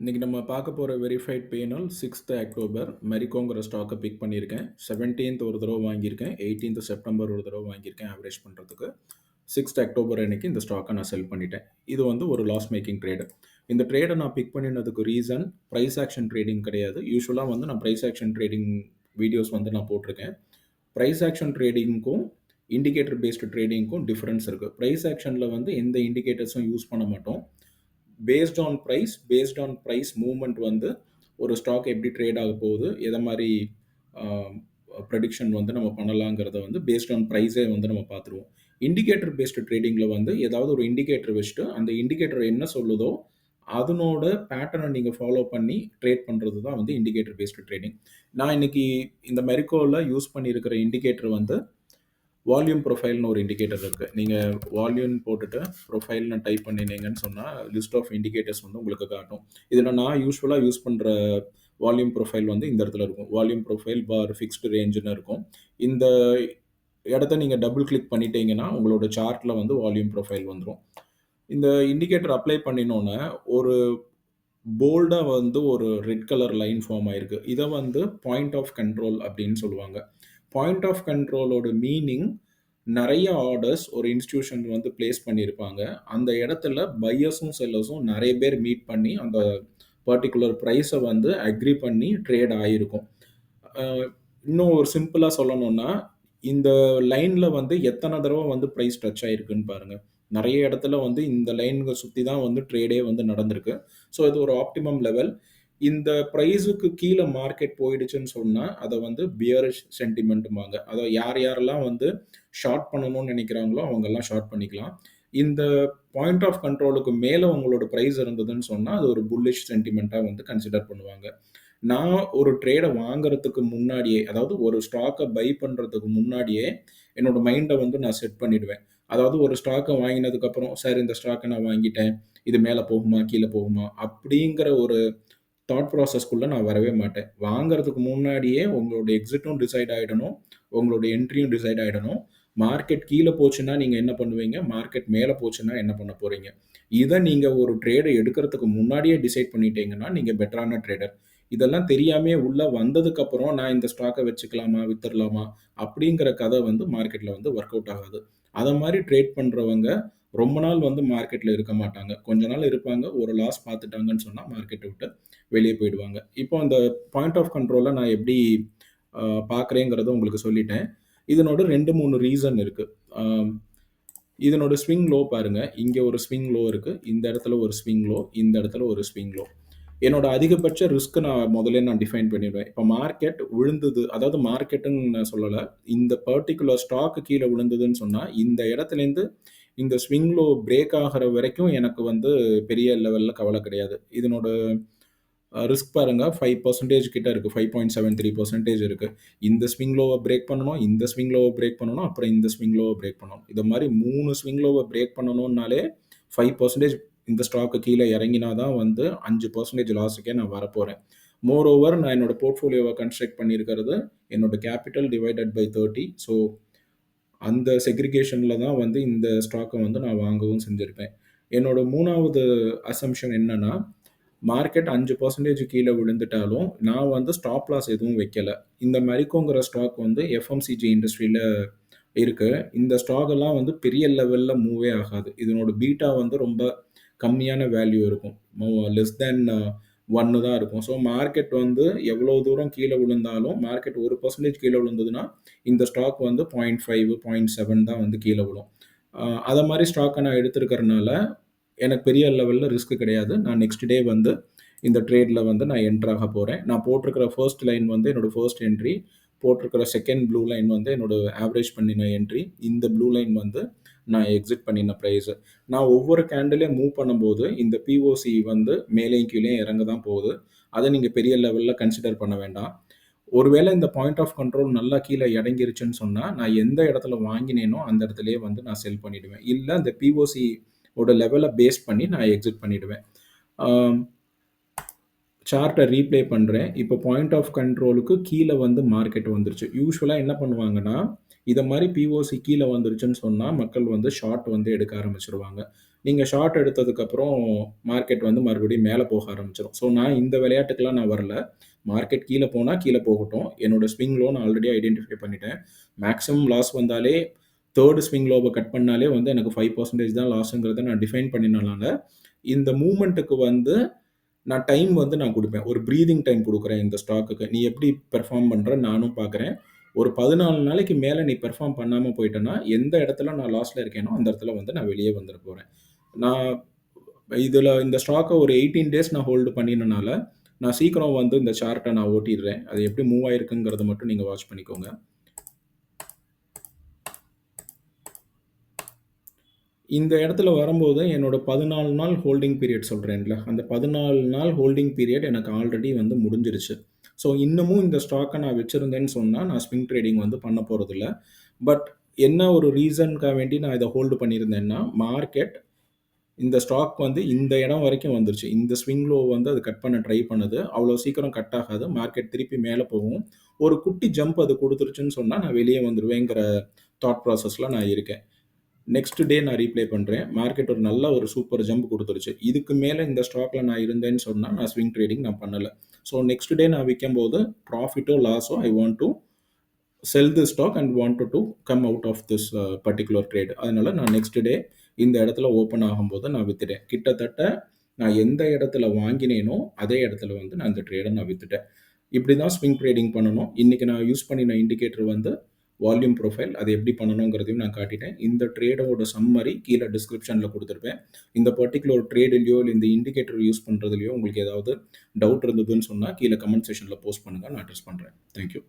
இன்னைக்கு நம்ம பார்க்க போற வெரிஃபைட் பேனல் 6th அக்டோபர் மெரிகோங்கிற ஸ்டாக்கை பிக் பண்ணியிருக்கேன். 17th ஒரு தடவை வாங்கியிருக்கேன். 18th செப்டம்பர் ஒரு தடவை வாங்கியிருக்கேன் ஆவரேஜ் பண்ணுறதுக்கு. 6th அக்டோபர் அன்னைக்கு இந்த ஸ்டாக்கை நான் செல் பண்ணிட்டேன். இது வந்து ஒரு லாஸ் மேக்கிங் ட்ரேடு. இந்த ட்ரேடை நான் பிக் பண்ணினதுக்கு ரீசன் ப்ரைஸ் ஆக்ஷன் ட்ரேடிங் கிடையாது. யூஸ்வலாக வந்து நான் ப்ரைஸ் ஆக்ஷன் ட்ரேடிங் வீடியோஸ் வந்து நான் போட்டிருக்கேன். ப்ரைஸ் ஆக்ஷன் ட்ரேடிங்க்கும் இண்டிகேட்டர் பேஸ்டு ட்ரேடிங்க்கும் டிஃப்ரென்ஸ் இருக்குது. ப்ரைஸ் ஆக்ஷனில் வந்து எந்த இண்டிகேட்டர்ஸும் யூஸ் பண்ண மாட்டோம். பேஸ்ட் ஆன் ப்ரைஸ் மூவ்மெண்ட் வந்து ஒரு ஸ்டாக் எப்படி ட்ரேட் ஆக போகுது, எதை மாதிரி ப்ரெடிக்ஷன் வந்து நம்ம பண்ணலாங்கிறத வந்து பேஸ்ட் ஆன் ப்ரைஸே வந்து நம்ம பார்த்துருவோம். இண்டிகேட்டர் பேஸ்டு ட்ரேடிங்கில் வந்து ஏதாவது ஒரு இண்டிகேட்டர் வச்சுட்டு அந்த இண்டிகேட்டர் என்ன சொல்லுதோ அதனோட பேட்டர்னை நீங்கள் ஃபாலோ பண்ணி ட்ரேட் பண்ணுறது தான் வந்து இண்டிகேட்டர் பேஸ்டு ட்ரேடிங். நான் இன்னைக்கு இந்த மெரிக்கோவில் யூஸ் பண்ணியிருக்கிற இண்டிகேட்டர் வந்து வால்யூம் ப்ரொஃபைல்னு ஒரு இண்டிகேட்டர் இருக்குது. நீங்கள் வால்யூம் போட்டுட்டு ப்ரொஃபைல்னு டைப் பண்ணினீங்கன்னு சொன்னால் லிஸ்ட் ஆஃப் இண்டிகேட்டர்ஸ் வந்து உங்களுக்கு காட்டும். இதில் நான் யூஸ்வலாக யூஸ் பண்ணுற வால்யூம் ப்ரொஃபைல் வந்து இந்த இடத்துல இருக்கும். வால்யூம் ப்ரொஃபைல் பார் ஃபிக்ஸ்டு ரேஞ்சுன்னு இருக்கும். இந்த இடத்த நீங்கள் டபுள் கிளிக் பண்ணிட்டீங்கன்னா உங்களோட சார்ட்டில் வந்து வால்யூம் ப்ரொஃபைல் வந்துடும். இந்த இண்டிகேட்டர் அப்ளை பண்ணினோன்னே ஒரு போல்டாக வந்து ஒரு ரெட் கலர் லைன் ஃபார்ம் ஆயிருக்கு. இதை வந்து பாயிண்ட் ஆஃப் கண்ட்ரோல் அப்படின்னு சொல்லுவாங்க. பாயிண்ட் ஆஃப் கண்ட்ரோலோட மீனிங் நிறைய ஆர்டர்ஸ் ஒரு இன்ஸ்டிடியூஷன் வந்து பிளேஸ் பண்ணியிருப்பாங்க. அந்த இடத்துல பையர்ஸும் செல்லர்ஸும் நிறைய பேர் மீட் பண்ணி அந்த பர்டிகுலர் ப்ரைஸை வந்து அக்ரி பண்ணி ட்ரேட் ஆகிருக்கும். இன்னும் ஒரு சிம்பிளாக சொல்லணும்னா இந்த லைனில் வந்து எத்தனை தடவை வந்து ப்ரைஸ் டச் ஆகிருக்குன்னு பாருங்கள். நிறைய இடத்துல வந்து இந்த லைன்களை சுற்றி தான் வந்து ட்ரேடே வந்து நடந்திருக்கு. ஸோ இது ஒரு ஆப்டிமம் லெவல். இந்த ப்ரைஸுக்கு கீழே மார்க்கெட் போயிடுச்சுன்னு சொன்னால் அதை வந்து பியரிஷ் சென்டிமெண்ட்டுமாங்க. அதை யாரெல்லாம் வந்து ஷார்ட் பண்ணணும்னு நினைக்கிறாங்களோ அவங்கெல்லாம் ஷார்ட் பண்ணிக்கலாம். இந்த பாயிண்ட் ஆஃப் கண்ட்ரோலுக்கு மேலே உங்களோட ப்ரைஸ் இருந்ததுன்னு சொன்னால் அது ஒரு புல்லிஷ் சென்டிமெண்ட்டாக வந்து கன்சிடர் பண்ணுவாங்க. நான் ஒரு ட்ரேடை வாங்குறதுக்கு முன்னாடியே, அதாவது ஒரு ஸ்டாக்கை பை பண்ணுறதுக்கு முன்னாடியே என்னோட மைண்டை வந்து நான் செட் பண்ணிடுவேன். அதாவது ஒரு ஸ்டாக்கை வாங்கினதுக்கப்புறம் சார் இந்த ஸ்டாக்கை நான் வாங்கிட்டேன், இது மேலே போகுமா கீழே போகுமா அப்படிங்கிற ஒரு தாட் ப்ராசஸ்க்குள்ளே நான் வரவே மாட்டேன். வாங்குறதுக்கு முன்னாடியே உங்களோட எக்ஸிட்டும் டிசைட் ஆகிடணும், உங்களோட என்ட்ரியும் டிசைட் ஆகிடணும். மார்க்கெட் கீழே போச்சுன்னா நீங்கள் என்ன பண்ணுவீங்க, மார்க்கெட் மேலே போச்சுன்னா என்ன பண்ண போகிறீங்க. இதை நீங்கள் ஒரு ட்ரேடை எடுக்கிறதுக்கு முன்னாடியே டிசைட் பண்ணிட்டீங்கன்னா நீங்கள் பெட்டரான ட்ரேடர். இதெல்லாம் தெரியாமே உள்ளே வந்ததுக்கப்புறம் நான் இந்த ஸ்டாக்கை வச்சுக்கலாமா வித்துடலாமா அப்படிங்கிற கதை வந்து மார்க்கெட்டில் வந்து ஒர்க் அவுட் ஆகாது. அதை மாதிரி ட்ரேட் பண்ணுறவங்க ரொம்ப நாள் வந்து மார்க்கெட்டில் இருக்க மாட்டாங்க. கொஞ்ச நாள் இருப்பாங்க, ஒரு லாஸ் பார்த்துட்டாங்கன்னு சொன்னால் மார்க்கெட்டை விட்டு வெளியே போயிடுவாங்க. இப்போ அந்த பாயிண்ட் ஆஃப் கண்ட்ரோலை நான் எப்படி பார்க்குறேங்கிறத உங்களுக்கு சொல்லிட்டேன். இதனோட 2-3 ரீசன் இருக்குது. இதனோட ஸ்விங் லோ பாருங்கள். இங்கே ஒரு ஸ்விங் லோ இருக்குது, இந்த இடத்துல ஒரு ஸ்விங் லோ, இந்த இடத்துல ஒரு ஸ்விங் லோ. என்னோட அதிகபட்ச ரிஸ்க் நான் டிஃபைன் பண்ணிடுவேன். இப்போ மார்க்கெட் விழுந்தது, அதாவது மார்க்கெட்டுன்னு நான் சொல்லலை, இந்த பர்டிகுலர் ஸ்டாக்கு கீழே விழுந்ததுன்னு சொன்னால் இந்த இடத்துலேருந்து இந்த ஸ்விங் லோ பிரேக் ஆகிற வரைக்கும் எனக்கு வந்து பெரிய லெவலில் கவலை கிடையாது. இதனோட ரிஸ்க் பாருங்க 5% கிட்ட இருக்குது. 5.73% இருக்குது. இந்த ஸ்விங் லோவை பிரேக் பண்ணணும், இந்த ஸ்விங் லோவை பிரேக் பண்ணணும், அப்புறம் இந்த ஸ்விங் லோவை பிரேக் பண்ணணும். இது மாதிரி 3 ஸ்விங் லோவை பிரேக் பண்ணணும்னாலே 5% இந்த ஸ்டாக்கு கீழே இறங்கினா தான் வந்து 5% லாஸுக்கே நான் வரப்போகிறேன். மோர் ஓவர் நான் என்னோட போர்ட்ஃபோலியோவை கன்ஸ்ட்ரக்ட் பண்ணியிருக்கிறது என்னோட கேபிட்டல் டிவைடட் பை 30. ஸோ அந்த செக்ரிகேஷனில் தான் வந்து இந்த ஸ்டாக்கை வந்து நான் வாங்கவும் செஞ்சுருப்பேன். என்னோட 3வது அசம்ஷன் என்னன்னா, மார்க்கெட் 5% கீழே விழுந்துட்டாலும் நான் வந்து ஸ்டாப் லாஸ் எதுவும் வைக்கல. இந்த மெரிக்கோங்கிற ஸ்டாக் வந்து எஃப்எம்சிஜி இண்டஸ்ட்ரியில் இருக்கு. இந்த ஸ்டாக் எல்லாம் வந்து பெரிய லெவலில் மூவே ஆகாது. இதனோட பீட்டா வந்து ரொம்ப கம்மியான வேல்யூ இருக்கும். லெஸ் தேன் 1 தான் இருக்கும். ஸோ மார்க்கெட் வந்து எவ்வளோ தூரம் கீழே விழுந்தாலும் மார்க்கெட் 1% கீழே விழுந்ததுன்னா இந்த ஸ்டாக் வந்து 0.5, 0.7 தான் வந்து கீழே விழும். அதை மாதிரி ஸ்டாக்கை நான் எடுத்திருக்கிறதுனால எனக்கு பெரிய லெவலில் ரிஸ்க் கிடையாது. நான் நெக்ஸ்ட் டே வந்து இந்த ட்ரேடில் வந்து நான் என்ட்ரு ஆக போகிறேன். நான் போட்டிருக்கிற ஃபர்ஸ்ட் லைன் வந்து என்னோடய ஃபர்ஸ்ட் என்ட்ரி, போட்டிருக்கிற செகண்ட் ப்ளூ லைன் வந்து என்னோட ஆவரேஜ் பண்ணின என்ட்ரி, இந்த ப்ளூ லைன் வந்து நான் எக்ஸிட் பண்ணின ப்ரைஸு. நான் ஒவ்வொரு கேண்டிலையும் மூவ் பண்ணும்போது இந்த பிஓசி வந்து மேலேயும் கீழே இறங்க தான் போகுது. அதை நீங்கள் பெரிய லெவலில் கன்சிடர் பண்ண வேண்டாம். ஒருவேளை இந்த பாயிண்ட் ஆஃப் கண்ட்ரோல் நல்லா கீழே இறங்கிருச்சுன்னு சொன்னால் நான் எந்த இடத்துல வாங்கினேனோ அந்த இடத்துலையே வந்து நான் செல் பண்ணிவிடுவேன். இல்லை அந்த பிஓசி ஓட லெவலை பேஸ் பண்ணி நான் எக்ஸிட் பண்ணிவிடுவேன். சார்ட்ட ரீப்ளே பண்றேன். இப்போ பாயிண்ட் ஆஃப் கண்ட்ரோலுக்கு கீழ வந்து மார்க்கெட் வந்துருச்சு. யூசுவலா என்ன பண்ணுவாங்கன்னா, இத மாரி பிஓசி கீழ வந்துருச்சுன்னு சொன்னா, மக்கள் வந்து ஷார்ட் வந்து எடுக்க ஆரம்பிச்சுருவாங்க. நீங்க ஷார்ட் எடுத்ததுக்கப்புறம் மார்க்கெட் வந்து மறுபடியும் மேல போக ஆரம்பிச்சுரும். ஸோ நான் இந்த விளையாட்டுக்கெல்லாம் நான் வரல. மார்க்கெட் கீழ போனா கீழ போகட்டும். என்னோட ஸ்விங் லோ நான் ஆல்ரெடி ஐடென்டிஃபை பண்ணிட்டேன். மேக்ஸிமம் லாஸ் வந்தாலே 3 ஸ்விங் லோவ கட் பண்ணாலே வந்து எனக்கு 5% தான் லாஸ்ங்கிறத நான் டிஃபைன் பண்ணினனால, இந்த மூவ்மென்ட்க்கு வந்து நான் டைம் வந்து நான் குடுப்பேன். ஒரு பிரீதிங் டைம் குடுக்குறேன் இந்த ஸ்டாக்குக்கு. நீ எப்படி பெர்ஃபார்ம் பண்ற நானும் பார்க்குறேன். ஒரு 14 நாளைக்கு மேல நீ பெர்ஃபார்ம் பண்ணாம போயிட்டன்னா, எந்த இடத்துல நான் லாஸ்ல இருக்கேனோ, அந்த இடத்துல வந்து நான் வெளிய வந்துற போறேன். நான் இந்த ஸ்டாக்க ஒரு 18 டேஸ் நான் ஹோல்டு பண்ணினனால, நான் சீக்கிரம் வந்து இந்த சார்ட்ட நான் ஓட்டிர்றேன். அது எப்படி மூவ் ஆயிருக்குங்கிறத மட்டும் நீங்க வாட்ச் பண்ணிக்கோங்க. இந்த இடத்துல வரும்போது என்னோட 14 நாள் ஹோல்டிங் பீரியட் சொல்றேன்ல, அந்த 14 நாள் ஹோல்டிங் பீரியட் எனக்கு ஆல்ரெடி வந்து முடிஞ்சிருச்சு. ஸோ, இன்னமும் இந்த ஸ்டாக்க நான் வச்சிருந்தேன்னு சொன்னா, நான் ஸ்விங் ட்ரேடிங் வந்து பண்ண போறதில்ல. பட் என்ன ஒரு ரீசன்க்காக வேண்டி நான் இத ஹோல்டு பண்ணியிருந்தேன்னா, மார்க்கெட் இந்த ஸ்டாக் வந்து இந்த இடம் வரைக்கும் வந்துருச்சு. இந்த ஸ்விங் லோ வந்து அது கட் பண்ண ட்ரை பண்ணுது. அவ்வளோ சீக்கிரம் கட் ஆகாது. மார்க்கெட் திருப்பி மேல போகும். ஒரு குட்டி ஜம்ப் அது குடுத்துருச்சுன்னு சொன்னா, நான் வெளிய வந்துருவேங்கிற தாட் ப்ராசஸ்ல நான் இருக்கேன். நெக்ஸ்ட் டே நான் ரீப்ளே பண்றேன். மார்க்கெட் ஒரு நல்ல ஒரு சூப்பர் ஜம்ப் குடுத்துருச்சு. இதுக்கு மேல இந்த ஸ்டாக்ல நான் இருந்தேன்னு சொன்னா, நான் ஸ்விங் ட்ரேடிங் நான் பண்ணல. ஸோ நெக்ஸ்ட் டே நான் விக்கும்போது ப்ராஃபிட்டோ, லாஸோ I want to sell this stock and wanted to come out of this particular trade. அதனால நான் நெக்ஸ்ட் டே இந்த இடத்துல ஓப்பன் ஆகும்போது நான் வித்துட்டேன். கிட்டத்தட்ட நான் எந்த இடத்துல வாங்கினேனோ, அதே இடத்துல வந்து நான் இந்த ட்ரேட நான் வித்துட்டேன். இப்படி தான் ஸ்விங் ட்ரேடிங் பண்ணணும். இன்னைக்கு நான் யூஸ் பண்ணின இண்டிகேட்டர் வந்து வால்யூம் ப்ரொஃபைல். அது எப்படி பண்ணணுங்கிறதையும் நான் காட்டிட்டேன். இந்த ட்ரேடோட சம்மரி கீழ டிஸ்கிரிப்ஷன்ல குடுத்திருப்பேன். இந்த பர்ட்டிகுலர் ட்ரேடுலயோ, இல்ல இந்த இண்டிகேட்டர் யூஸ் பண்றதுலயோ உங்களுக்கு ஏதாவது டவுட் இருந்ததுன்னு சொன்னா, கீழ கமெண்ட் செக்ஷன்ல போஸ்ட் பண்ணுங்க. நான் அட்ரஸ் பண்றேன். Thank you.